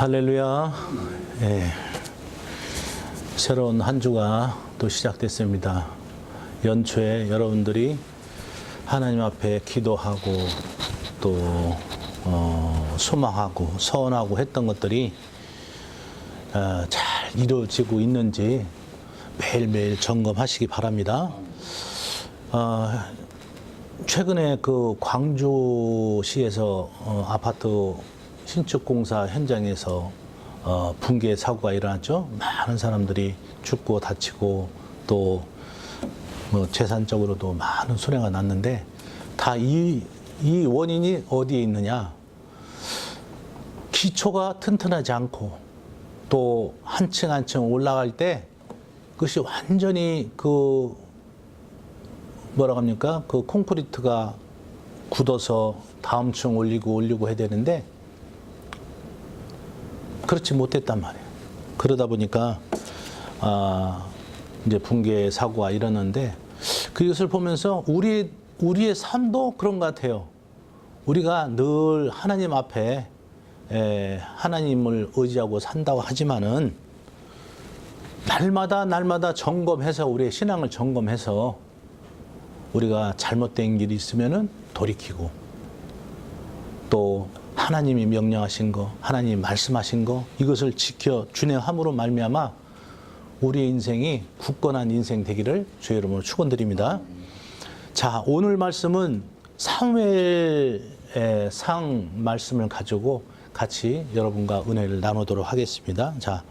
할렐루야. 예. 새로운 한 주가 또 시작됐습니다. 연초에 여러분들이 하나님 앞에 기도하고 또 소망하고 서원하고 했던 것들이 잘 이루어지고 있는지 매일매일 점검하시기 바랍니다. 최근에 그 광주시에서 아파트 신축공사 현장에서 붕괴 사고가 일어났죠. 많은 사람들이 죽고 다치고 또 뭐 재산적으로도 많은 손해가 났는데 다 이 원인이 어디에 있느냐? 기초가 튼튼하지 않고 또 한 층 한 층 올라갈 때 그것이 완전히 그 뭐라고 합니까? 그 콘크리트가 굳어서 다음 층 올리고 해야 되는데 그렇지 못했단 말이에요. 그러다 보니까 이제 붕괴 사고가 일어났는데 그것을 보면서 우리의 삶도 그런 것 같아요. 우리가 늘 하나님 앞에 하나님을 의지하고 산다고 하지만은 날마다 점검해서 우리의 신앙을 점검해서 우리가 잘못된 길이 있으면은 돌이키고 또 하나님이 명령하신 거, 하나님이 말씀하신 거 이것을 지켜 준행함으로 말미암아 우리의 인생이 굳건한 인생 되기를 주의 이름으로 축원드립니다. 자, 오늘 말씀은 사무엘의 상 말씀을 가지고 같이 여러분과 은혜를 나누도록 하겠습니다. 자,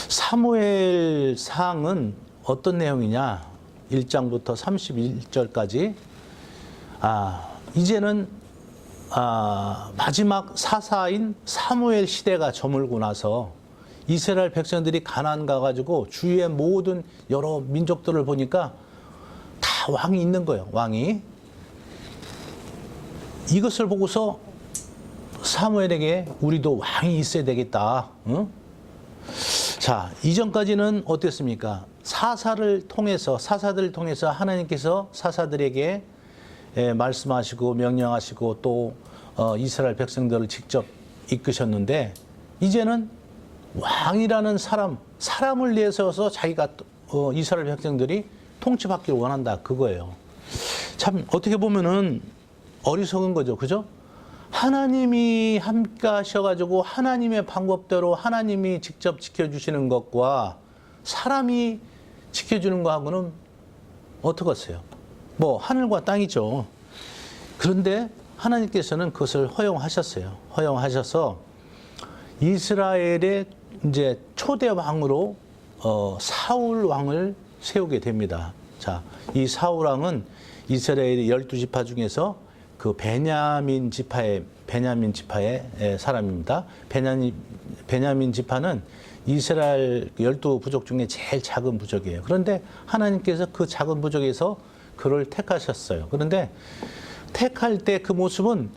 사무엘 상은 어떤 내용이냐? 1장부터 31절까지 이제는 마지막 사사인 사무엘 시대가 저물고 나서 이스라엘 백성들이 가나안 가가지고 주위의 모든 여러 민족들을 보니까 다 왕이 있는 거예요. 왕이. 이것을 보고서 사무엘에게 우리도 왕이 있어야 되겠다. 응? 자, 이전까지는 어땠습니까? 사사들을 통해서 하나님께서 사사들에게 말씀하시고 명령하시고 또 이스라엘 백성들을 직접 이끄셨는데 이제는 왕이라는 사람을 내세워서 자기가 이스라엘 백성들이 통치받기를 원한다 그거예요. 참 어떻게 보면은 어리석은 거죠, 그죠? 하나님이 함께 하셔가지고 하나님의 방법대로 하나님이 직접 지켜주시는 것과 사람이 지켜주는 거하고는 어떻겠어요? 뭐 하늘과 땅이죠. 그런데 하나님께서는 그것을 허용하셨어요. 허용하셔서 이스라엘의 이제 초대 왕으로 사울 왕을 세우게 됩니다. 자, 이 사울 왕은 이스라엘의 12지파 중에서 그 베냐민 지파의 사람입니다. 베냐민 지파는 이스라엘 12부족 중에 제일 작은 부족이에요. 그런데 하나님께서 그 작은 부족에서 그를 택하셨어요. 그런데 택할 때 그 모습은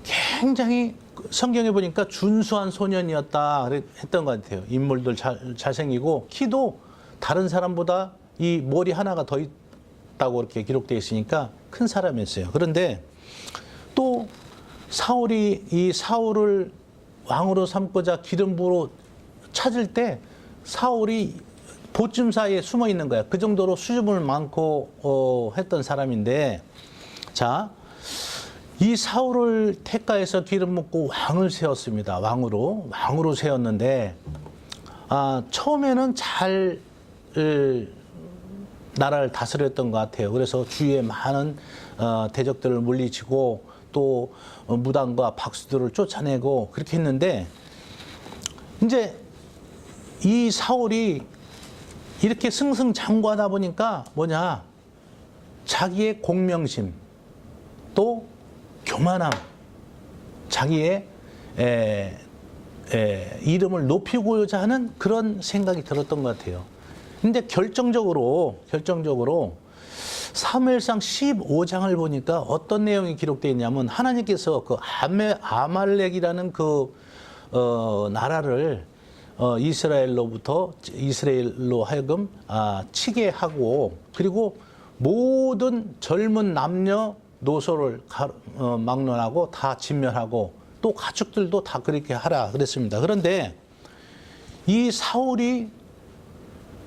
굉장히 성경에 보니까 준수한 소년이었다 했던 것 같아요. 인물들 잘생기고 키도 다른 사람보다 이 머리 하나가 더 있다고 이렇게 기록되어 있으니까 큰 사람이었어요. 그런데 또 사울이 이 사울을 왕으로 삼고자 기름 부어 찾을 때 사울이 보쯤 사이에 숨어 있는 거야. 그 정도로 수줍음을 많고 했던 사람인데, 자, 이 사울을 택가해서 기름 붓고 왕을 세웠습니다. 왕으로 세웠는데 처음에는 잘 나라를 다스렸던 것 같아요. 그래서 주위에 많은 대적들을 물리치고 또 무당과 박수들을 쫓아내고 그렇게 했는데 이제 이 사울이 이렇게 승승장구하다 보니까 뭐냐, 자기의 공명심 또 교만함, 자기의 이름을 높이고자 하는 그런 생각이 들었던 것 같아요. 근데 결정적으로 사무엘상 15장을 보니까 어떤 내용이 기록되어 있냐면 하나님께서 그 아말렉이라는 그 나라를 이스라엘로 하여금 치게 하고 그리고 모든 젊은 남녀 노소를 막론하고 다 진멸하고 또 가축들도 다 그렇게 하라 그랬습니다. 그런데 이 사울이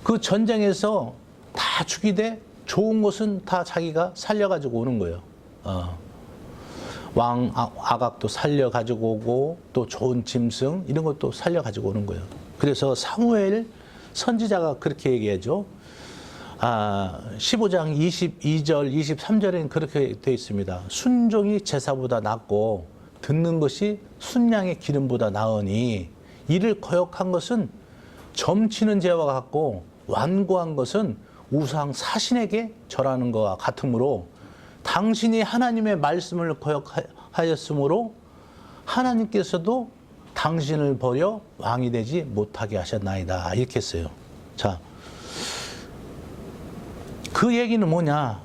그 전쟁에서 다 죽이되 좋은 것은 다 자기가 살려가지고 오는 거예요. 왕 아각도 살려가지고 오고 또 좋은 짐승 이런 것도 살려가지고 오는 거예요. 그래서 사무엘 선지자가 그렇게 얘기하죠. 15장 22절, 23절에는 그렇게 되어 있습니다. 순종이 제사보다 낫고 듣는 것이 순양의 기름보다 나으니 이를 거역한 것은 점치는 죄와 같고 완고한 것은 우상 사신에게 절하는 것과 같으므로 당신이 하나님의 말씀을 거역하였으므로 하나님께서도 당신을 버려 왕이 되지 못하게 하셨나이다. 이렇게 했어요. 자, 그 얘기는 뭐냐?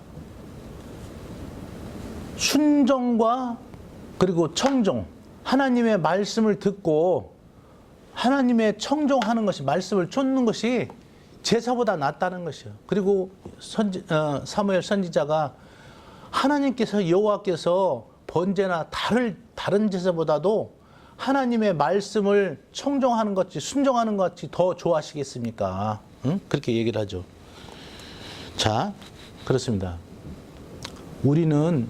순종과 그리고 청종, 하나님의 말씀을 듣고 하나님의 청종하는 것이, 말씀을 쫓는 것이 제사보다 낫다는 것이요. 그리고 사무엘 선지자가 하나님께서 여호와께서 번제나 다른 제사보다도 하나님의 말씀을 청종하는 것이, 순종하는 것이 더 좋아하시겠습니까? 응? 그렇게 얘기를 하죠. 자, 그렇습니다. 우리는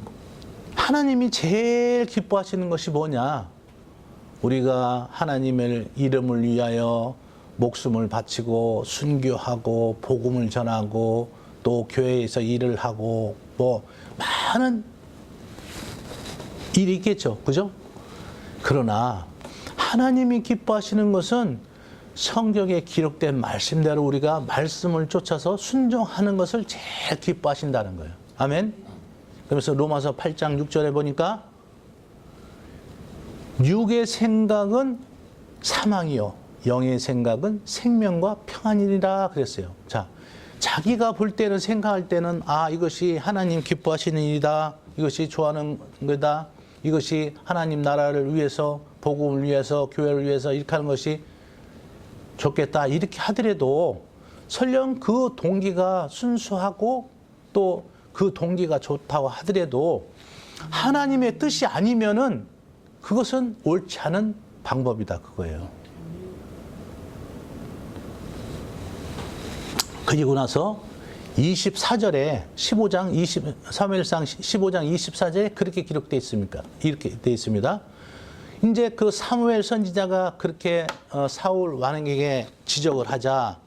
하나님이 제일 기뻐하시는 것이 뭐냐? 우리가 하나님의 이름을 위하여 목숨을 바치고 순교하고 복음을 전하고 또 교회에서 일을 하고 뭐 많은 일이 있겠죠. 그죠? 그러나 하나님이 기뻐하시는 것은 성경에 기록된 말씀대로 우리가 말씀을 쫓아서 순종하는 것을 제일 기뻐하신다는 거예요. 아멘. 그래서 로마서 8장 6절에 보니까 육의 생각은 사망이요 영의 생각은 생명과 평안이라 그랬어요. 자, 자기가 볼 때는, 생각할 때는 이것이 하나님 기뻐하시는 일이다, 이것이 좋아하는 거다, 이것이 하나님 나라를 위해서, 복음을 위해서, 교회를 위해서 이렇게 하는 것이 좋겠다 이렇게 하더라도 설령 그 동기가 순수하고 또 그 동기가 좋다고 하더라도 하나님의 뜻이 아니면은 그것은 옳지 않은 방법이다 그거예요. 그리고 나서 24절에 3무엘상 15장 24절에 그렇게 기록되어 있습니까? 이렇게 되어 있습니다. 이제 그 사무엘 선지자가 그렇게 사울 왕에게 지적을 하자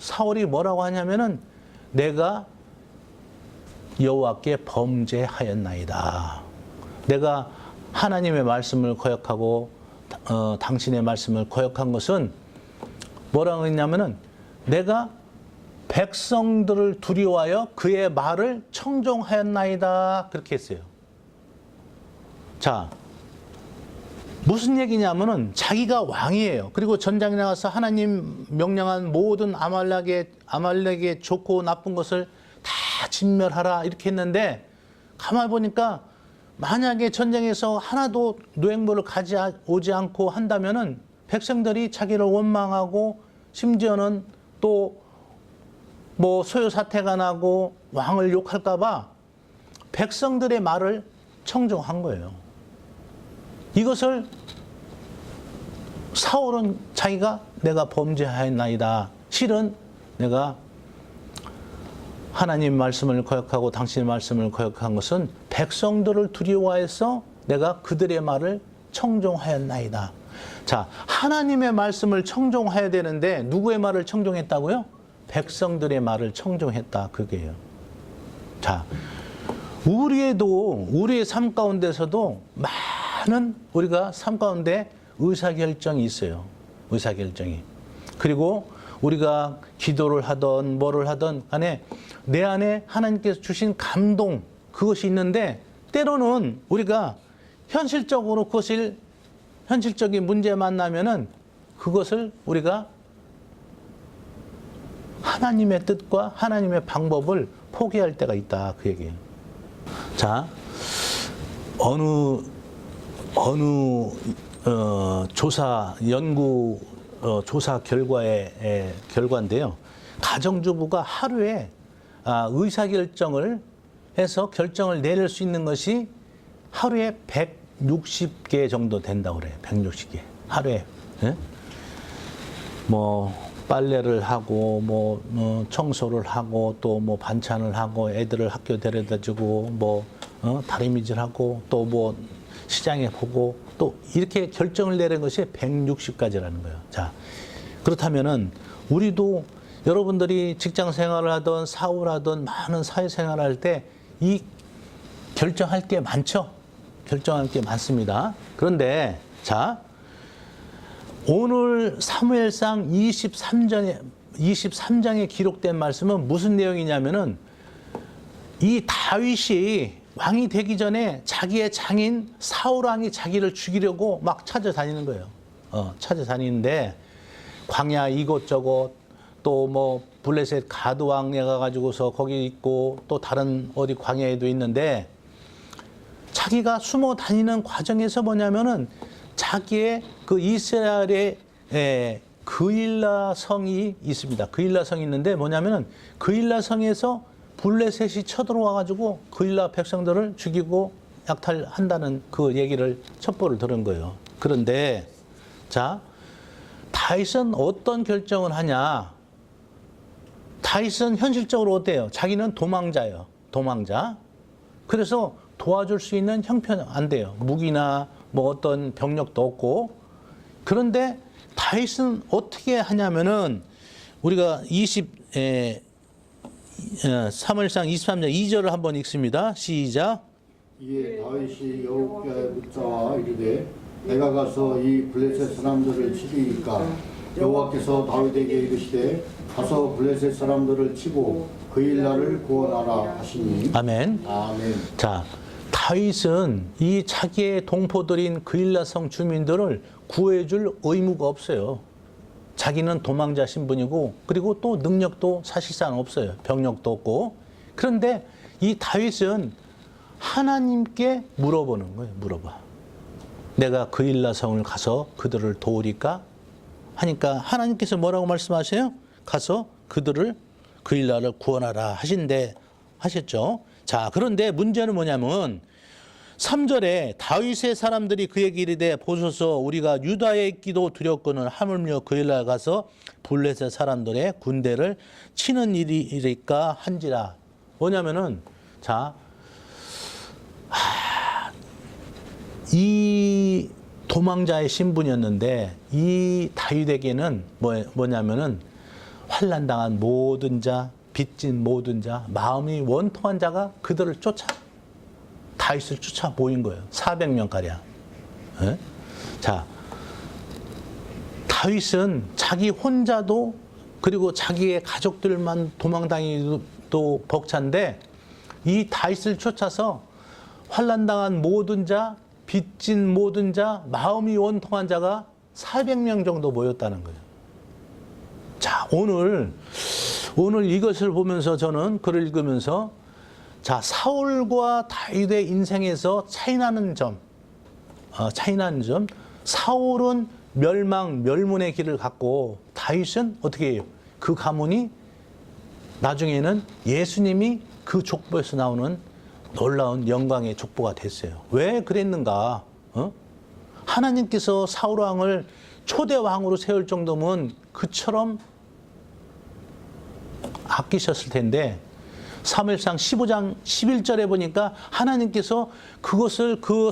사울이 뭐라고 하냐면은 내가 여호와께 범죄하였나이다. 내가 하나님의 말씀을 거역하고 당신의 말씀을 거역한 것은 뭐라고 했냐면은 내가 백성들을 두려워하여 그의 말을 청종하였나이다. 그렇게 했어요. 자, 무슨 얘기냐면은 자기가 왕이에요. 그리고 전장에 나가서 하나님 명령한 모든 아말렉의 좋고 나쁜 것을 다 진멸하라 이렇게 했는데 가만히 보니까 만약에 전쟁에서 하나도 노획물을 가져오지 않고 한다면은 백성들이 자기를 원망하고 심지어는 또 뭐 소요 사태가 나고 왕을 욕할까봐 백성들의 말을 청종한 거예요. 이것을 사울은 자기가 내가 범죄하였나이다. 실은 내가 하나님 말씀을 거역하고 당신의 말씀을 거역한 것은 백성들을 두려워해서 내가 그들의 말을 청종하였나이다. 자, 하나님의 말씀을 청종해야 되는데 누구의 말을 청종했다고요? 백성들의 말을 청종했다. 그게요. 자, 우리의 삶 가운데서도 많은 우리가 삶 가운데 의사결정이 있어요. 의사결정이. 그리고 우리가 기도를 하던 뭐를 하던 간에 내 안에 하나님께서 주신 감동 그것이 있는데 때로는 우리가 현실적으로 현실적인 문제 만나면은 그것을 우리가 하나님의 뜻과 하나님의 방법을 포기할 때가 있다. 그 얘기예요. 자, 조사 결과의 결과인데요. 가정주부가 하루에 의사결정을 해서 결정을 내릴 수 있는 것이 하루에 160개 정도 된다고 그래요. 160개. 하루에. 예? 뭐 빨래를 하고 뭐 청소를 하고 또 뭐 반찬을 하고 애들을 학교 데려다 주고 뭐 다리미질하고 또 뭐 시장에 보고 또 이렇게 결정을 내린 것이 160가지라는 거예요. 자, 그렇다면은 우리도 여러분들이 직장 생활을 하든 사업을 하든 많은 사회 생활을 할 때 이 결정할 게 많죠. 결정할 게 많습니다. 그런데 자, 오늘 사무엘상 23장에 기록된 말씀은 무슨 내용이냐면은 이 다윗이 왕이 되기 전에 자기의 장인 사울 왕이 자기를 죽이려고 막 찾아다니는 거예요. 찾아다니는데 광야 이곳저곳 또 뭐 블레셋 가드 왕에 가가지고서 거기 있고 또 다른 어디 광야에도 있는데 자기가 숨어 다니는 과정에서 뭐냐면은 자기의 그 이스라엘의 그일라 성이 있습니다. 그일라 성이 있는데 뭐냐면은 그일라 성에서 블레셋이 쳐들어와가지고 그일라 백성들을 죽이고 약탈한다는 그 얘기를 첩보를 들은 거예요. 그런데 자, 다윗은 어떤 결정을 하냐? 다윗은 현실적으로 어때요? 자기는 도망자예요. 도망자. 그래서 도와줄 수 있는 형편 안 돼요. 무기나 뭐 어떤 병력도 없고. 그런데 다윗은 어떻게 하냐면은 우리가 사무엘상 23장 2절을 한번 읽습니다. 시작. 이에 다윗이 여호와께 묻자와 이르되 내가 가서 이 블레셋 사람들을 치리이까 여호와께서 다윗에게 이르시되 가서 블레셋 사람들을 치고 그일라를 구원하라 하시니. 아멘. 아멘. 자, 다윗은 이 자기의 동포들인 그일라성 주민들을 구해줄 의무가 없어요. 자기는 도망자 신분이고 그리고 또 능력도 사실상 없어요. 병력도 없고. 그런데 이 다윗은 하나님께 물어보는 거예요. 물어봐. 내가 그일라성을 가서 그들을 도우리까? 하니까 하나님께서 뭐라고 말씀하세요? 가서 그들을 그일라를 구원하라 하셨죠. 자, 그런데 문제는 뭐냐면 3절에 다윗의 사람들이 그에게 이르되 보소서 우리가 유다에 있기도 두렵거늘 하물며 그일라 가서 블레셋 사람들의 군대를 치는 일이니까 한지라. 뭐냐면은 자, 이 도망자의 신분이었는데 이 다윗에게는 뭐냐면은 환난당한 모든 자, 빚진 모든 자, 마음이 원통한 자가 그들을 다윗을 쫓아 모인 거예요. 400명가량. 네? 자, 다윗은 자기 혼자도 그리고 자기의 가족들만 도망다니도 벅찬데 이 다윗을 쫓아서 환난당한 모든 자, 빚진 모든 자, 마음이 원통한 자가 400명 정도 모였다는 거예요. 자, 오늘 이것을 보면서 저는 글을 읽으면서 자, 사울과 다윗의 인생에서 차이나는 점, 사울은 멸문의 길을 갔고 다윗은 어떻게 해요? 그 가문이 나중에는 예수님이 그 족보에서 나오는 놀라운 영광의 족보가 됐어요. 왜 그랬는가? 하나님께서 사울 왕을 초대 왕으로 세울 정도면 그처럼 아끼셨을 텐데 사무엘상 15장 11절에 보니까 하나님께서 그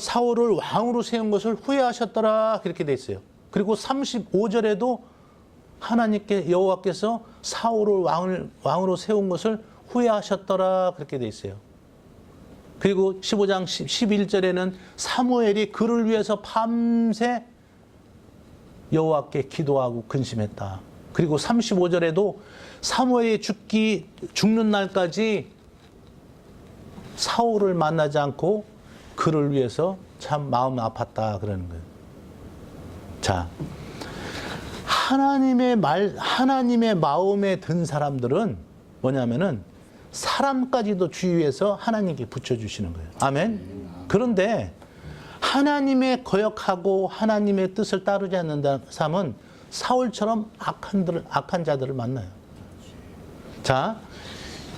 사울을 왕으로 세운 것을 후회하셨더라 그렇게 돼 있어요. 그리고 35절에도 하나님께 여호와께서 사울을 왕으로 세운 것을 후회하셨더라 그렇게 돼 있어요. 그리고 15장 11절에는 사무엘이 그를 위해서 밤새 여호와께 기도하고 근심했다. 그리고 35절에도 사무엘이 죽는 날까지 사울을 만나지 않고 그를 위해서 참 마음 아팠다 그러는 거예요. 자, 하나님의 마음에 든 사람들은 뭐냐면은 사람까지도 주위에서 하나님께 붙여주시는 거예요. 아멘. 그런데 하나님의 거역하고 하나님의 뜻을 따르지 않는 사람은 사울처럼 악한 자들을 만나요. 자,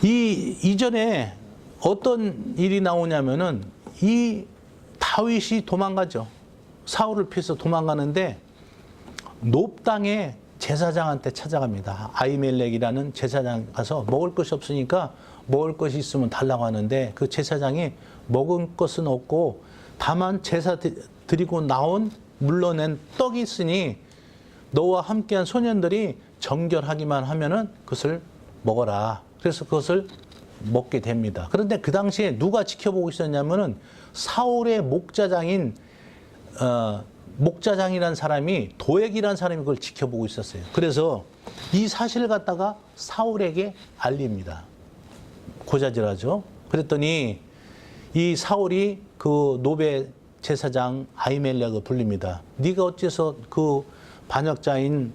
이전에 어떤 일이 나오냐면은 이 다윗이 도망가죠. 사울을 피해서 도망가는데 놉 땅에 제사장한테 찾아갑니다. 아히멜렉이라는 제사장 가서 먹을 것이 없으니까 먹을 것이 있으면 달라고 하는데 그 제사장이 먹은 것은 없고 다만 제사 드리고 나온 물러낸 떡이 있으니 너와 함께한 소년들이 정결하기만 하면은 그것을 먹어라. 그래서 그것을 먹게 됩니다. 그런데 그 당시에 누가 지켜보고 있었냐면은 사울의 목자장이라는 사람이 도액이라는 사람이 그걸 지켜보고 있었어요. 그래서 이 사실을 갖다가 사울에게 알립니다. 고자질하죠. 그랬더니 이 사울이 그 노베 제사장 아히멜렉을 불립니다. 네가 어째서 그 반역자인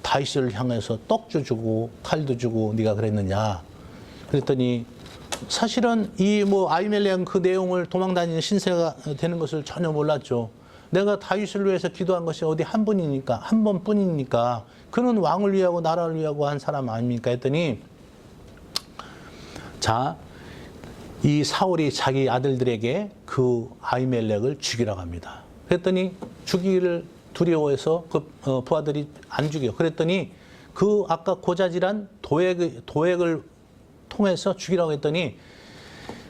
다윗을 향해서 떡도 주고 칼도 주고 네가 그랬느냐. 그랬더니 사실은 이 아히멜렉은 그 내용을 도망다니는 신세가 되는 것을 전혀 몰랐죠. 내가 다윗을 위해서 기도한 것이 어디 한 번뿐이니까 그는 왕을 위하고 나라를 위하고 한 사람 아닙니까 했더니 자, 이 사울이 자기 아들들에게 그 아히멜렉을 죽이라고 합니다. 그랬더니 죽이기를 두려워해서 그 부하들이 안 죽여. 그랬더니 그 아까 고자질한 도액을 통해서 죽이라고 했더니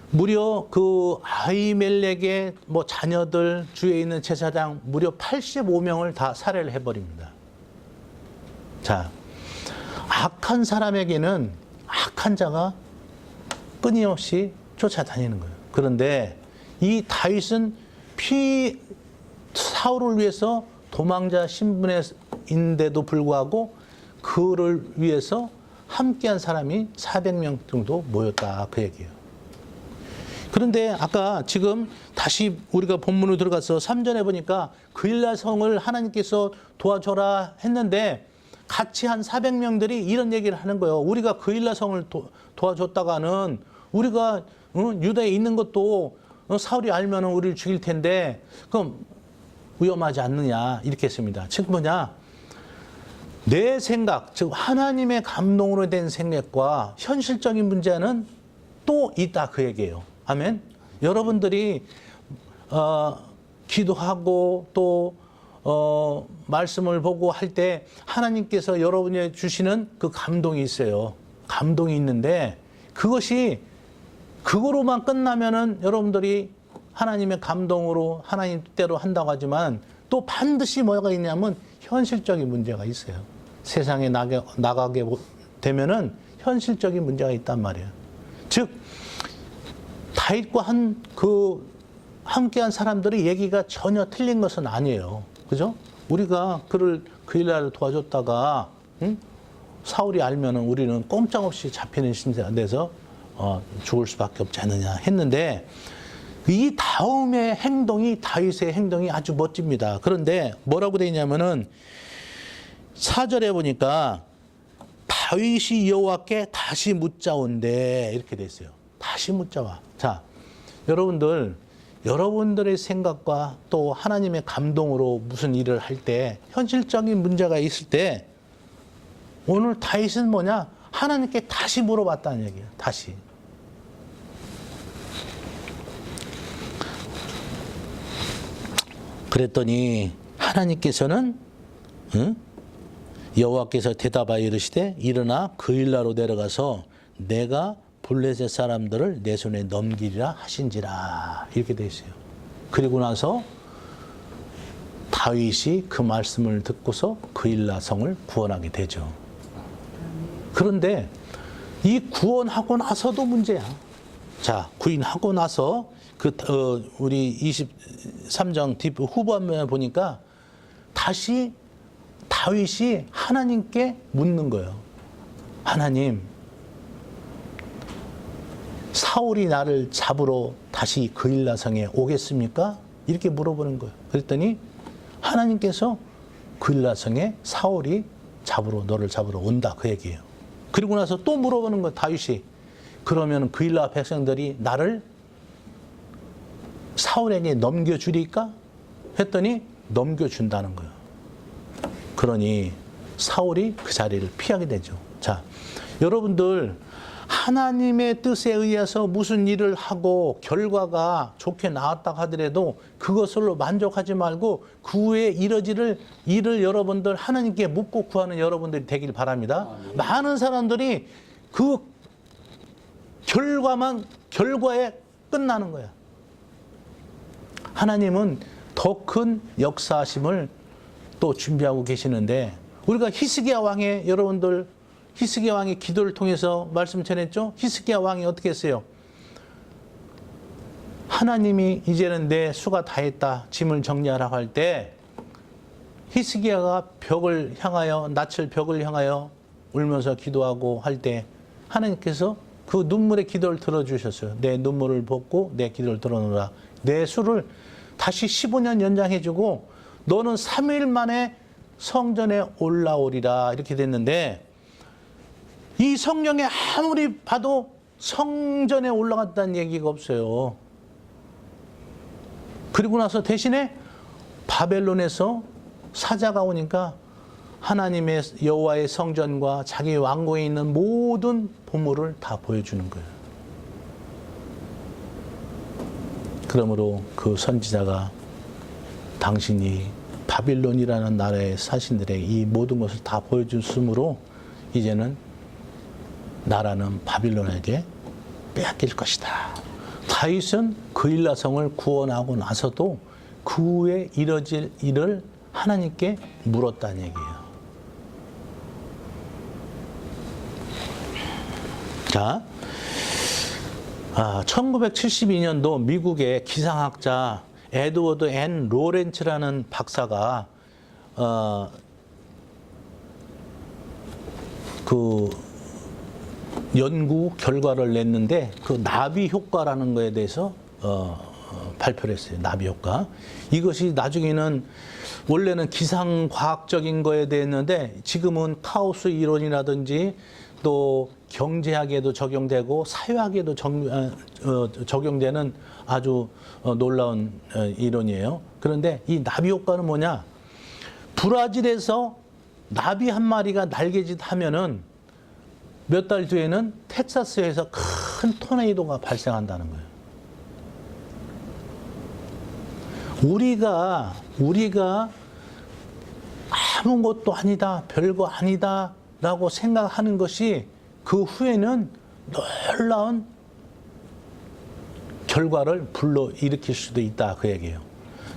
무려 그 아히멜렉의 자녀들 주위에 있는 제사장 무려 85명을 다 살해를 해버립니다. 자, 악한 사람에게는 악한 자가 끊임없이 쫓아다니는 거예요. 그런데 이 다윗은 사울을 위해서 도망자 신분인데도 불구하고 그를 위해서 함께한 사람이 400명 정도 모였다 그 얘기예요. 그런데 아까 지금 다시 우리가 본문으로 들어가서 3절에 보니까 그일라성을 하나님께서 도와줘라 했는데 같이 한 400명들이 이런 얘기를 하는 거예요. 우리가 그일라성을 도와줬다가는 우리가 유다에 있는 것도 사울이 알면 우리를 죽일 텐데 그럼 위험하지 않느냐 이렇게 했습니다. 즉 뭐냐, 내 생각, 즉 하나님의 감동으로 된 생각과 현실적인 문제는 또 있다 그 얘기예요. 아멘. 여러분들이 기도하고 또 말씀을 보고 할 때 하나님께서 여러분이 주시는 그 감동이 있어요. 감동이 있는데 그것이 그거로만 끝나면은 여러분들이 하나님의 감동으로 하나님 뜻대로 한다고 하지만 또 반드시 뭐가 있냐면 현실적인 문제가 있어요. 세상에 나가게 되면은 현실적인 문제가 있단 말이에요. 즉 다윗과 함께한 사람들의 얘기가 전혀 틀린 것은 아니에요. 그죠? 우리가 그를 그일라를 도와줬다가 사울이 알면은 우리는 꼼짝없이 잡히는 신세가 돼서 죽을 수밖에 없지 않느냐 했는데 이 다음의 행동이 다윗의 행동이 아주 멋집니다. 그런데 뭐라고 되어 있냐면은 4절에 보니까 다윗이 여호와께 다시 묻자온대 이렇게 돼 있어요. 다시 묻자와. 자, 여러분들의 생각과 또 하나님의 감동으로 무슨 일을 할 때 현실적인 문제가 있을 때 오늘 다윗은 뭐냐? 하나님께 다시 물어봤다는 얘기예요. 다시. 그랬더니 하나님께서는 여호와께서 대답하여 이르시되 일어나 그일라로 내려가서 내가 블레셋 사람들을 내 손에 넘기리라 하신지라 이렇게 되어 있어요. 그리고 나서 다윗이 그 말씀을 듣고서 그일라 성을 구원하게 되죠. 그런데 이 구원하고 나서도 문제야. 자, 구인하고 나서 우리 23장 뒷 후반부에 보니까 다시 다윗이 하나님께 묻는 거예요. 하나님, 사울이 나를 잡으러 다시 그일라 성에 오겠습니까? 이렇게 물어보는 거예요. 그랬더니 하나님께서 그일라 성에 사울이 너를 잡으러 온다 그 얘기예요. 그리고 나서 또 물어보는 거예요. 다윗이 그러면 그일라 백성들이 나를 사울에게 넘겨주리까? 했더니 넘겨준다는 거예요. 그러니 사울이 그 자리를 피하게 되죠. 자, 여러분들 하나님의 뜻에 의해서 무슨 일을 하고 결과가 좋게 나왔다 하더라도 그것으로 만족하지 말고 그 후에 이뤄질 일을 여러분들 하나님께 묻고 구하는 여러분들이 되길 바랍니다. 많은 사람들이 그 결과에 끝나는 거야. 하나님은 더 큰 역사하심을 또 준비하고 계시는데, 우리가 히스기야 왕의 여러분들, 히스기야 왕의 기도를 통해서 말씀 전했죠. 히스기야 왕이 어떻게 했어요? 하나님이 이제는 내 수가 다 했다, 짐을 정리하라고 할 때 히스기야가 벽을 향하여, 낯을 벽을 향하여 울면서 기도하고 할 때 하나님께서 그 눈물의 기도를 들어주셨어요. 내 눈물을 벗고 내 기도를 들어놓으라. 내 수를 다시 15년 연장해주고 너는 3일 만에 성전에 올라오리라, 이렇게 됐는데, 이 성경에 아무리 봐도 성전에 올라갔다는 얘기가 없어요. 그리고 나서 대신에 바벨론에서 사자가 오니까 하나님의 여호와의 성전과 자기 왕궁에 있는 모든 보물을 다 보여주는 거예요. 그러므로 그 선지자가 당신이 바빌론이라는 나라의 사신들에게 이 모든 것을 다 보여줬으므로 이제는 나라는 바빌론에게 빼앗길 것이다. 다윗은 그일라성을 구원하고 나서도 그 후에 이뤄질 일을 하나님께 물었다는 얘기예요. 자, 1972년도 미국의 기상학자 에드워드 앤 로렌츠라는 박사가 그 연구 결과를 냈는데, 그 나비 효과라는 거에 대해서 발표를 했어요. 나비 효과. 이것이 나중에는 원래는 기상과학적인 거에 대했는데 지금은 카오스 이론이라든지 또 경제학에도 적용되고 사회학에도 적용되는 아주 놀라운 이론이에요. 그런데 이 나비 효과는 뭐냐? 브라질에서 나비 한 마리가 날개짓 하면은 몇 달 뒤에는 텍사스에서 큰 토네이도가 발생한다는 거예요. 우리가 아무것도 아니다, 별거 아니다 라고 생각하는 것이 그 후에는 놀라운 결과를 불러일으킬 수도 있다, 그 얘기예요.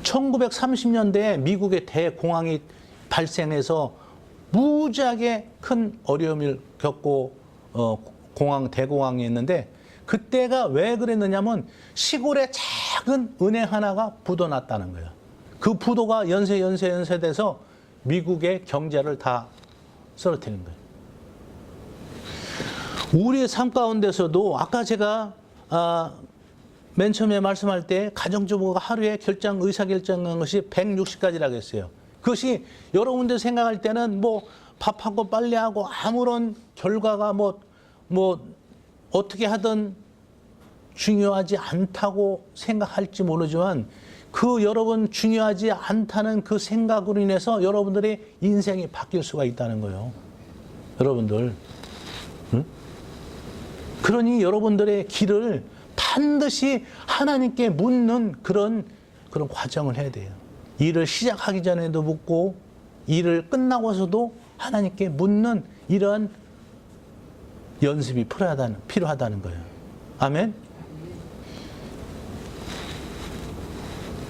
1930년대에 미국의 대공황이 발생해서 무지하게 큰 어려움을 겪고 대공황이 있는데, 그때가 왜 그랬느냐면 시골에 작은 은행 하나가 부도났다는 거예요. 그 부도가 연쇄돼서 미국의 경제를 다 쓰러뜨리는 거예요. 우리의 삶 가운데서도 아까 제가 맨 처음에 말씀할 때 가정주부가 하루에 의사결정한 것이 160가지라고 했어요. 그것이 여러분들 생각할 때는 뭐 밥하고 빨래하고 아무런 결과가 뭐 어떻게 하든 중요하지 않다고 생각할지 모르지만, 그 여러분 중요하지 않다는 그 생각으로 인해서 여러분들의 인생이 바뀔 수가 있다는 거예요. 여러분들. 응? 그러니 여러분들의 길을 반드시 하나님께 묻는 그런 과정을 해야 돼요. 일을 시작하기 전에도 묻고 일을 끝나고서도 하나님께 묻는 이러한 연습이 필요하다는 거예요. 아멘?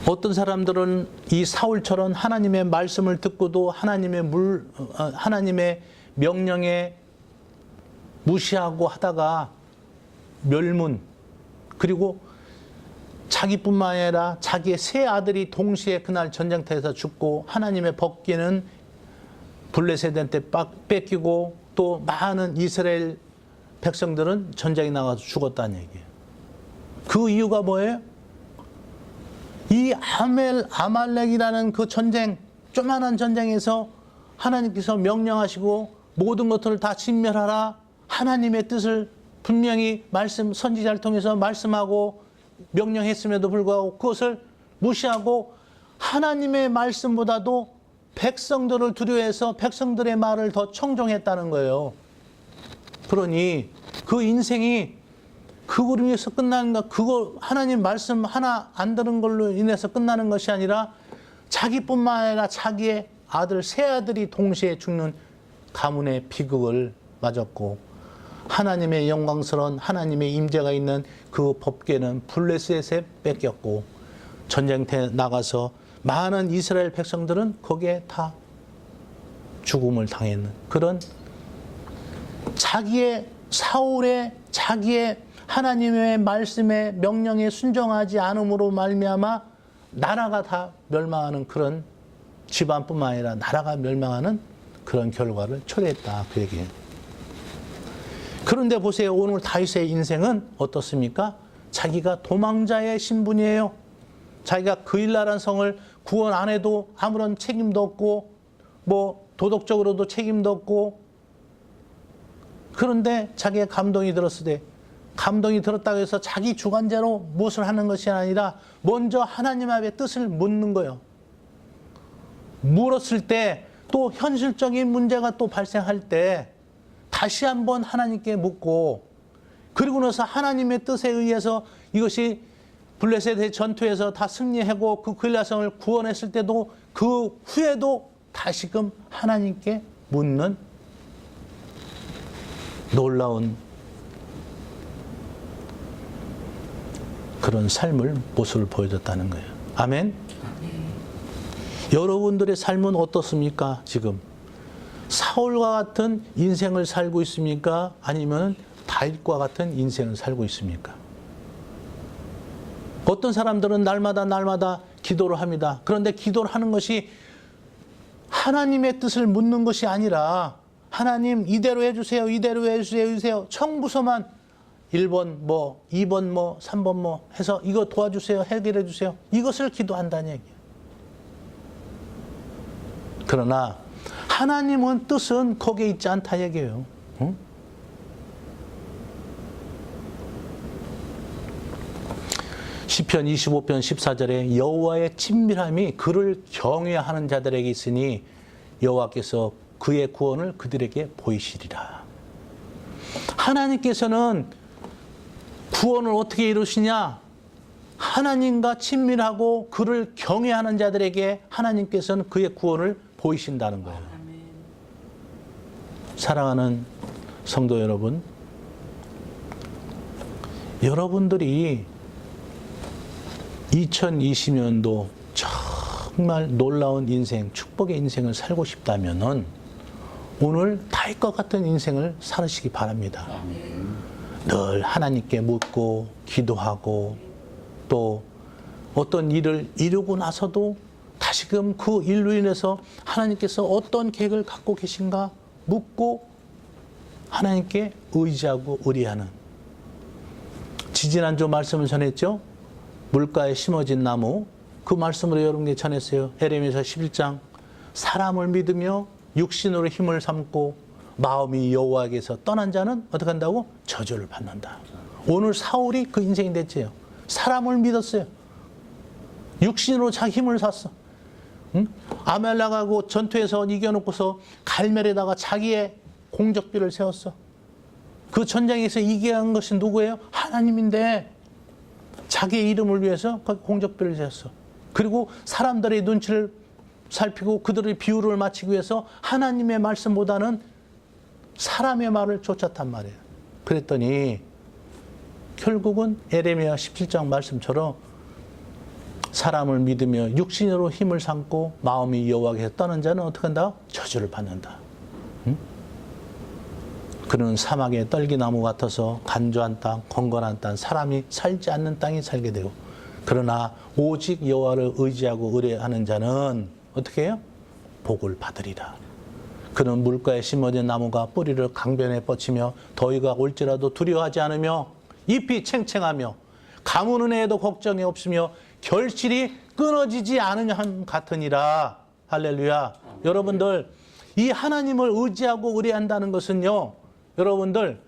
어떤 사람들은 이 사울처럼 하나님의 말씀을 듣고도 하나님의 명령에 무시하고 하다가 멸문, 그리고 자기뿐만 아니라 자기의 세 아들이 동시에 그날 전쟁터에서 죽고, 하나님의 법궤는 블레셋한테 뺏기고, 또 많은 이스라엘 백성들은 전쟁에 나가서 죽었다는 얘기예요. 그 이유가 뭐예요? 이 아말렉이라는 그 전쟁, 조만한 전쟁에서 하나님께서 명령하시고 모든 것들을 다 진멸하라, 하나님의 뜻을 분명히 선지자를 통해서 말씀하고 명령했음에도 불구하고 그것을 무시하고 하나님의 말씀보다도 백성들을 두려워해서 백성들의 말을 더 청종했다는 거예요. 그러니 그 인생이 그거로 인해서 끝나는가? 그거 하나님 말씀 하나 안 들은 걸로 인해서 끝나는 것이 아니라 자기뿐만 아니라 자기의 아들, 세 아들이 동시에 죽는 가문의 비극을 맞았고, 하나님의 영광스러운 하나님의 임재가 있는 그 법궤는 블레셋에 뺏겼고, 전쟁터에 나가서 많은 이스라엘 백성들은 거기에 다 죽음을 당했는 그런 자기의 사울의 자기의 하나님의 말씀에 명령에 순종하지 않음으로 말미암아 나라가 다 멸망하는 그런 집안뿐만 아니라 나라가 멸망하는 그런 결과를 초래했다 그 얘기예요. 그런데 보세요. 오늘 다윗의 인생은 어떻습니까? 자기가 도망자의 신분이에요. 자기가 그일라란 성을 구원 안 해도 아무런 책임도 없고 뭐 도덕적으로도 책임도 없고, 그런데 자기의 감동이 들었을 때, 감동이 들었다고 해서 자기 주관대로 무엇을 하는 것이 아니라 먼저 하나님 앞에 뜻을 묻는 거예요. 물었을 때 또 현실적인 문제가 또 발생할 때 다시 한번 하나님께 묻고, 그리고 나서 하나님의 뜻에 의해서 이것이 블레셋의 전투에서 다 승리하고 그 그일라성을 구원했을 때도 그 후에도 다시금 하나님께 묻는 놀라운 그런 삶을 모습을 보여줬다는 거예요. 아멘. 여러분들의 삶은 어떻습니까? 지금 사울과 같은 인생을 살고 있습니까? 아니면 다윗과 같은 인생을 살고 있습니까? 어떤 사람들은 날마다 기도를 합니다. 그런데 기도를 하는 것이 하나님의 뜻을 묻는 것이 아니라 하나님 이대로 해주세요, 이대로 해주세요. 청부서만 1번 뭐 2번 뭐 3번 뭐 해서 이거 도와주세요, 해결해 주세요. 이것을 기도한다는 얘기예요. 그러나 하나님은 뜻은 거기에 있지 않다 얘기예요. 응? 시편 25편 14절에 여호와의 친밀함이 그를 경외하는 자들에게 있으니 여호와께서 그의 구원을 그들에게 보이시리라. 하나님께서는 구원을 어떻게 이루시냐? 하나님과 친밀하고 그를 경외하는 자들에게 하나님께서는 그의 구원을 보이신다는 거예요. 사랑하는 성도 여러분, 여러분들이 2020년도 정말 놀라운 인생, 축복의 인생을 살고 싶다면은 오늘 다윗과 같은 인생을 살으시기 바랍니다. 늘 하나님께 묻고 기도하고 또 어떤 일을 이루고 나서도 다시금 그 일로 인해서 하나님께서 어떤 계획을 갖고 계신가 묻고 하나님께 의지하고 의뢰하는, 지지난주 말씀을 전했죠. 물가에 심어진 나무, 그 말씀으로 여러분께 전했어요. 에레미야 11장 사람을 믿으며 육신으로 힘을 삼고 마음이 여호와에게서 떠난 자는 어떻게 한다고? 저주를 받는다. 오늘 사울이 그 인생이 됐지요. 사람을 믿었어요. 육신으로 자기 힘을 샀어. 응? 아말렉하고 전투에서 이겨놓고서 갈멜에다가 자기의 공적비를 세웠어. 그 전장에서 이겨한 것이 누구예요? 하나님인데 자기의 이름을 위해서 공적비를 세웠어. 그리고 사람들의 눈치를 살피고 그들의 비유를 맞추기 위해서 하나님의 말씀보다는 사람의 말을 쫓았단 말이에요. 그랬더니 결국은 에레미야 17장 말씀처럼 사람을 믿으며 육신으로 힘을 삼고 마음이 여호와께서 떠난 자는 어떻게 한다? 저주를 받는다. 응? 그는 사막의 떨기나무 같아서 간조한 땅, 건건한 땅, 사람이 살지 않는 땅에 살게 되고, 그러나 오직 여호와를 의지하고 의뢰하는 자는 어떻게 해요? 복을 받으리라. 그는 물가에 심어진 나무가 뿌리를 강변에 뻗치며 더위가 올지라도 두려워하지 않으며 잎이 챙챙하며 가뭄은 해도 걱정이 없으며 결실이 끊어지지 않으냐 함 같으니라. 할렐루야. 여러분들, 이 하나님을 의지하고 의뢰한다는 것은요, 여러분들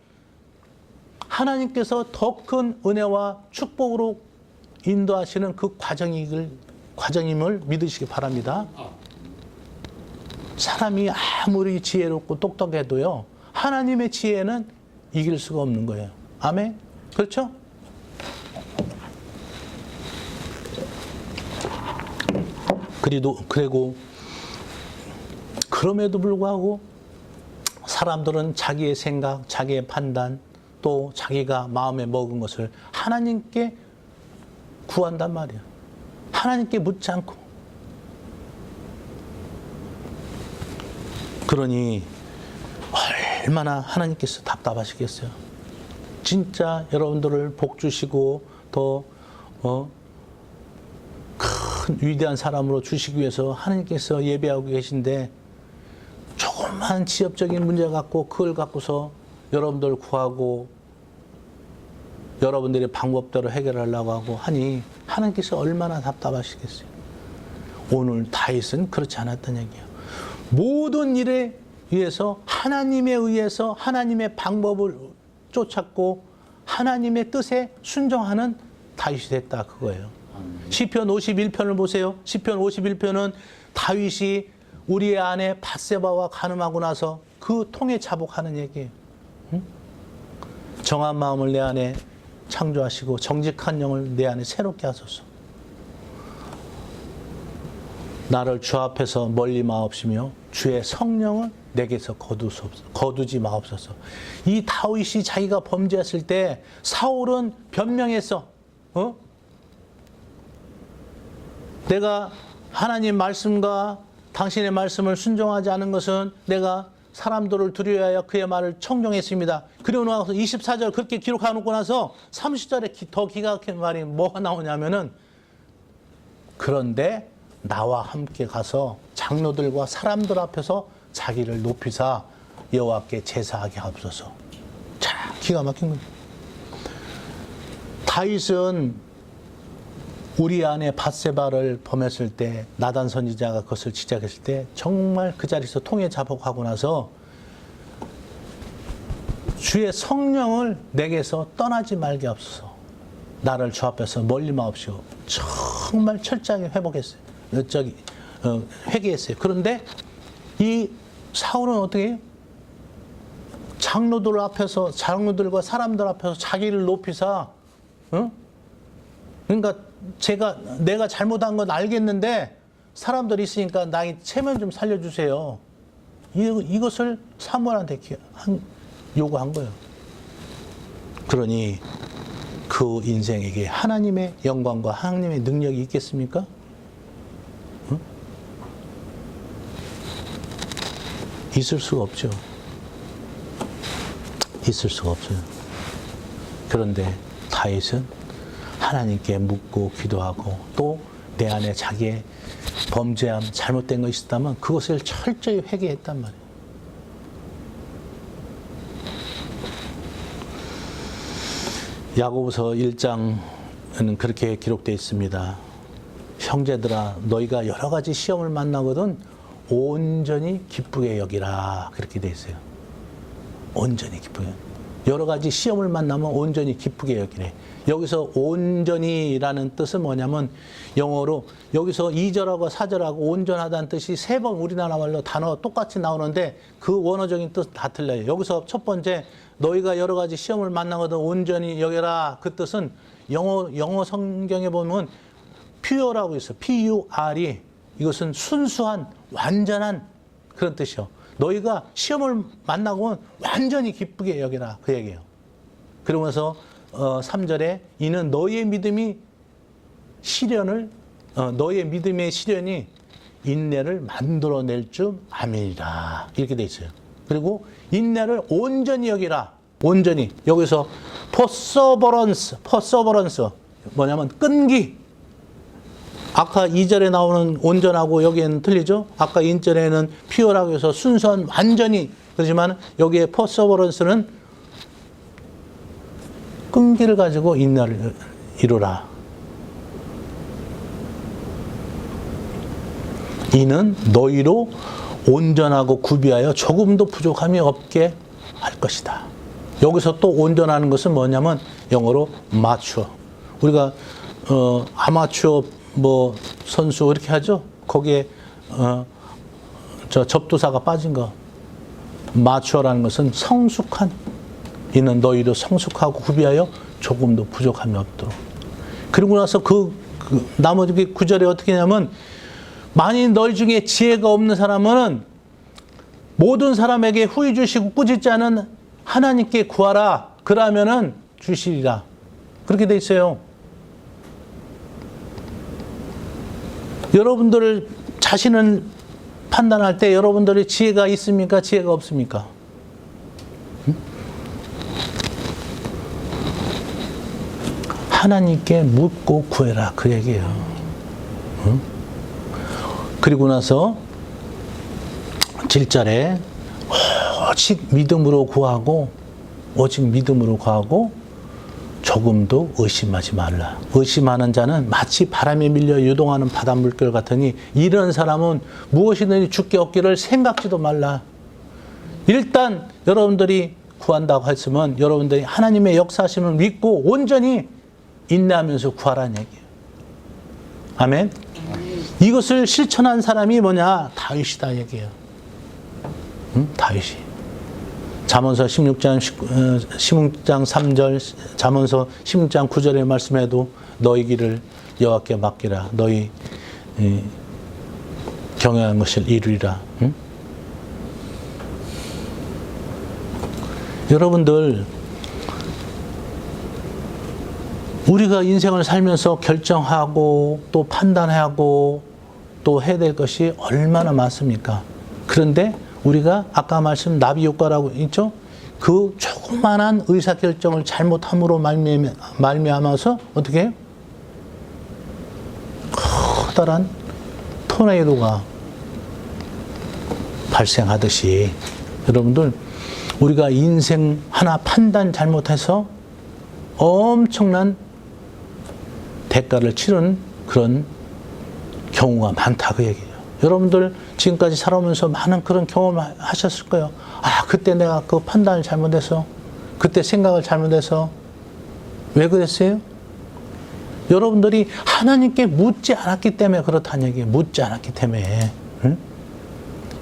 하나님께서 더 큰 은혜와 축복으로 인도하시는 그 과정임을 믿으시기 바랍니다. 사람이 아무리 지혜롭고 똑똑해도요, 하나님의 지혜는 이길 수가 없는 거예요. 아멘? 그렇죠? 그리고 그럼에도 불구하고 사람들은 자기의 생각, 자기의 판단, 또 자기가 마음에 먹은 것을 하나님께 구한단 말이에요. 하나님께 묻지 않고. 그러니 얼마나 하나님께서 답답하시겠어요. 진짜 여러분들을 복 주시고 더 큰 위대한 사람으로 주시기 위해서 하나님께서 예배하고 계신데 조그만 지엽적인 문제 갖고 그걸 갖고서 여러분들 구하고 여러분들의 방법대로 해결하려고 하고 하니 하나님께서 얼마나 답답하시겠어요. 오늘 다윗은 그렇지 않았던 얘기예요. 모든 일에 의해서 하나님에 의해서 하나님의 방법을 쫓았고 하나님의 뜻에 순종하는 다윗이 됐다 그거예요. 시편 51편을 보세요. 시편 51편은 다윗이 우리의 아내 밧세바와 간음하고 나서 그 통에 자복하는 얘기예요. 응? 정한 마음을 내 안에 창조하시고 정직한 영을 내 안에 새롭게 하소서. 나를 주 앞에서 멀리 마옵시며 주의 성령을 내게서 거두지 마옵소서. 이 다윗이 자기가 범죄했을 때 사울은 변명했어. 내가 하나님 말씀과 당신의 말씀을 순종하지 않은 것은 내가 사람들을 두려워하여 그의 말을 청종했습니다. 그리고 나서 24절 그렇게 기록해놓고 나서 30절에 더 기가 막힌 말이 뭐가 나오냐면은 그런데 나와 함께 가서 장로들과 사람들 앞에서 자기를 높이사 여호와께 제사하게 하옵소서. 자, 기가 막힌 거예요. 다윗은 우리 안에 밧세바를 범했을 때 나단 선지자가 그것을 지적했을 때 정말 그 자리에서 통에 자복하고 나서 주의 성령을 내게서 떠나지 말게 하옵소서. 나를 주 앞에서 멀리 마옵시오. 정말 철저하게 회개했어요. 그런데 이 사울은 어떻게 해요? 장로들과 사람들 앞에서 자기를 높이사, 그러니까 내가 잘못한 건 알겠는데 사람들이 있으니까 나의 체면 좀 살려주세요. 이것을 사무엘한테 요구한 거예요. 그러니 그 인생에게 하나님의 영광과 하나님의 능력이 있겠습니까? 응? 있을 수가 없죠. 있을 수가 없어요. 그런데 다윗은 하나님께 묻고 기도하고 또 내 안에 자기의 범죄함, 잘못된 것이 있다면 그것을 철저히 회개했단 말이에요. 야고보서 1장은 그렇게 기록되어 있습니다. 형제들아 너희가 여러 가지 시험을 만나거든 온전히 기쁘게 여기라 그렇게 되어 있어요. 온전히 기쁘게. 여러 가지 시험을 만나면 온전히 기쁘게 여기래. 여기서 온전히라는 뜻은 뭐냐면 영어로 여기서 2절하고 4절하고 온전하다는 뜻이 3번 우리나라 말로 단어 똑같이 나오는데 그 원어적인 뜻 다 틀려요. 여기서 첫 번째 너희가 여러 가지 시험을 만나거든 온전히 여겨라 그 뜻은 영어 성경에 보면 pure라고 있어요. P-U-R이 이것은 순수한 완전한 그런 뜻이요. 너희가 시험을 만나고 완전히 기쁘게 여기라 그 얘기예요. 그러면서 3절에 이는 너희의 믿음의 시련이 인내를 만들어낼 줄 아미니라 이렇게 돼 있어요. 그리고 인내를 온전히 여기라. 온전히 여기서 perseverance 뭐냐면 끈기. 아까 2절에 나오는 온전하고 여기에는 틀리죠? 아까 1절에는 pure라고 해서 순수한 완전히 그렇지만 여기에 perseverance는 끈기를 가지고 인내를 이루라. 이는 너희로 온전하고 구비하여 조금도 부족함이 없게 할 것이다. 여기서 또 온전하는 것은 뭐냐면 영어로 mature. 우리가 아마추어 선수 이렇게 하죠. 거기에 저 접두사가 빠진 거. mature라는 것은 성숙한 이는 너희도 성숙하고 구비하여 조금도 부족함이 없도록. 그리고 나서 나머지 9절에 어떻게 하냐면 만일 너희 중에 지혜가 없는 사람은 모든 사람에게 후히 주시고 꾸짖지 않은 하나님께 구하라. 그러면은 주시리라. 그렇게 돼 있어요. 여러분들 자신을 판단할 때 여러분들이 지혜가 있습니까? 지혜가 없습니까? 하나님께 묻고 구해라. 그 얘기예요. 그리고 나서 7절에 오직 믿음으로 구하고 조금도 의심하지 말라. 의심하는 자는 마치 바람에 밀려 유동하는 바닷물결 같으니 이런 사람은 무엇이든지 주께 얻기를 생각지도 말라. 일단 여러분들이 구한다고 했으면 여러분들이 하나님의 역사하심을 믿고 온전히 인내하면서 구하라는 얘기예요. 아멘. 이것을 실천한 사람이 뭐냐? 다윗이다 얘기예요. 다윗이. 잠언서 16장 3절, 잠언서 16장 9절의 말씀에도 너희 길을 여호와께 맡기라. 너희 경외하는 것을 이루리라. 여러분들, 우리가 인생을 살면서 결정하고 또 판단하고 또 해야 될 것이 얼마나 많습니까? 그런데 우리가 아까 말씀 나비 효과라고 있죠? 그 조그만한 의사결정을 잘못함으로 말미암아서 어떻게 해요? 커다란 토네이도가 발생하듯이 여러분들, 우리가 인생 하나 판단 잘못해서 엄청난 대가를 치른 그런 경우가 많다 그 얘기예요. 여러분들 지금까지 살아오면서 많은 그런 경험을 하셨을 거예요. 아, 그때 내가 그 판단을 잘못해서, 그때 생각을 잘못해서. 왜 그랬어요? 여러분들이 하나님께 묻지 않았기 때문에 그렇다는 얘기예요. 묻지 않았기 때문에. 응?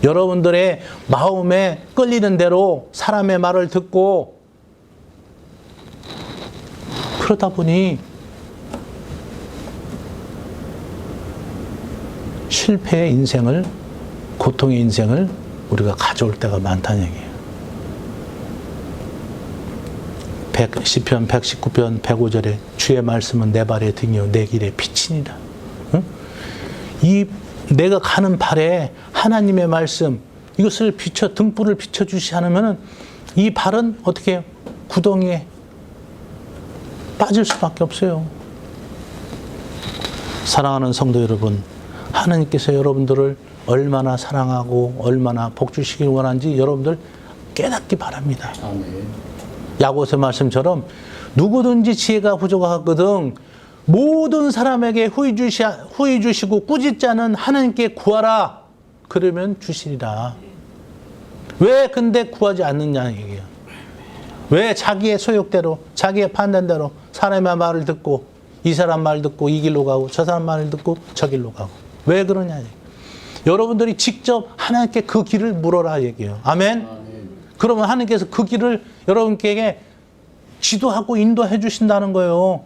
여러분들의 마음에 끌리는 대로 사람의 말을 듣고 그러다 보니 실패의 인생을, 고통의 인생을 우리가 가져올 때가 많다는 얘기예요. 시편 119편 105절에 주의 말씀은 내 발의 등이요 내 길의 빛이니라. 응? 이 내가 가는 발에 하나님의 말씀, 이것을 등불을 비춰주시 않으면 이 발은 어떻게 해요? 구덩이에 빠질 수밖에 없어요. 사랑하는 성도 여러분, 하나님께서 여러분들을 얼마나 사랑하고 얼마나 복 주시길 원하는지 여러분들 깨닫기 바랍니다. 아멘. 야고보서 말씀처럼 누구든지 지혜가 부족하거든 모든 사람에게 후히 주시고 꾸짖지 않은 하나님께 구하라. 그러면 주시리라. 왜 근데 구하지 않느냐 얘기예요. 왜 자기의 소욕대로, 자기의 판단대로 사람의 말을 듣고, 이 사람 말 듣고 이 길로 가고 저 사람 말을 듣고 저 길로 가고. 왜 그러냐 얘기예요. 여러분들이 직접 하나님께 그 길을 물어라 얘기예요. 아멘. 그러면 하나님께서 그 길을 여러분께 지도하고 인도해 주신다는 거예요.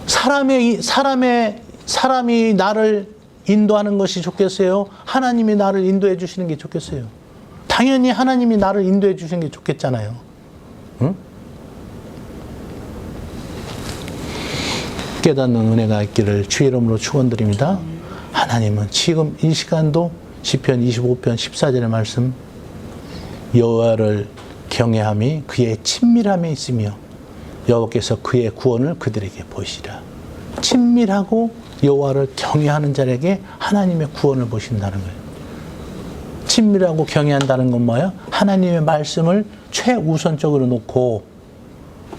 사람이 나를 인도하는 것이 좋겠어요? 하나님이 나를 인도해 주시는 게 좋겠어요? 당연히 하나님이 나를 인도해 주시는 게 좋겠잖아요. 응? 깨닫는 은혜가 있기를 주의 이름으로 축원드립니다. 하나님은 지금 이 시간도 시편 25편 14절의 말씀, 여호와를 경외함이 그의 친밀함에 있으며 여호와께서 그의 구원을 그들에게 보이시라. 친밀하고 여호와를 경외하는 자에게 하나님의 구원을 보신다는 거예요. 친밀하고 경외한다는 건 뭐예요? 하나님의 말씀을 최우선적으로 놓고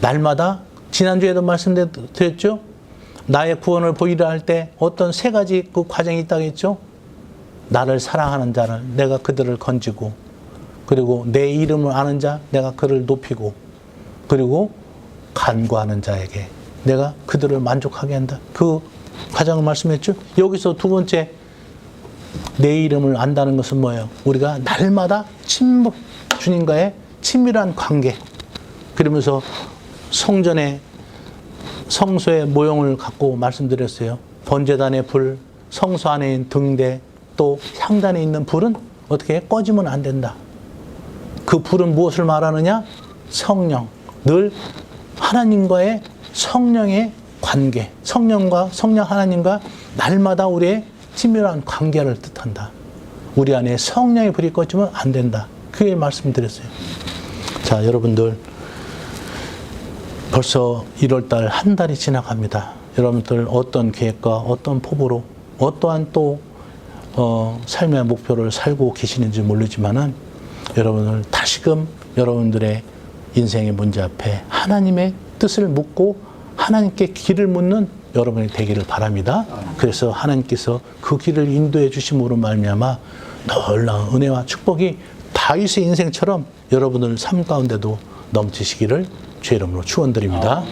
날마다, 지난주에도 말씀드렸죠? 나의 구원을 보이라 할 때 어떤 세 가지 그 과정이 있다고 했죠? 나를 사랑하는 자를 내가 그들을 건지고, 그리고 내 이름을 아는 자 내가 그를 높이고, 그리고 간구하는 자에게 내가 그들을 만족하게 한다. 그 과정을 말씀했죠. 여기서 두 번째, 내 이름을 안다는 것은 뭐예요? 우리가 날마다 주님과의 친밀한 관계. 그러면서 성전의 성소의 모형을 갖고 말씀드렸어요. 번제단의 불, 성소 안에 있는 등대, 또 향단에 있는 불은 어떻게 해? 꺼지면 안 된다. 그 불은 무엇을 말하느냐? 성령. 늘 하나님과의 성령의 관계. 성령 하나님과 날마다 우리의 친밀한 관계를 뜻한다. 우리 안에 성령의 불이 꺼지면 안 된다. 그게 말씀드렸어요. 자, 여러분들 벌써 1월달 한 달이 지나갑니다. 여러분들 어떤 계획과 어떤 포부로 어떠한 또 삶의 목표를 살고 계시는지 모르지만은 여러분을 다시금 여러분들의 인생의 문제 앞에 하나님의 뜻을 묻고 하나님께 길을 묻는 여러분이 되기를 바랍니다. 그래서 하나님께서 그 길을 인도해 주심으로 말미암아 놀라운 은혜와 축복이 다윗의 인생처럼 여러분들 삶 가운데도 넘치시기를 주의 이름으로 축원드립니다.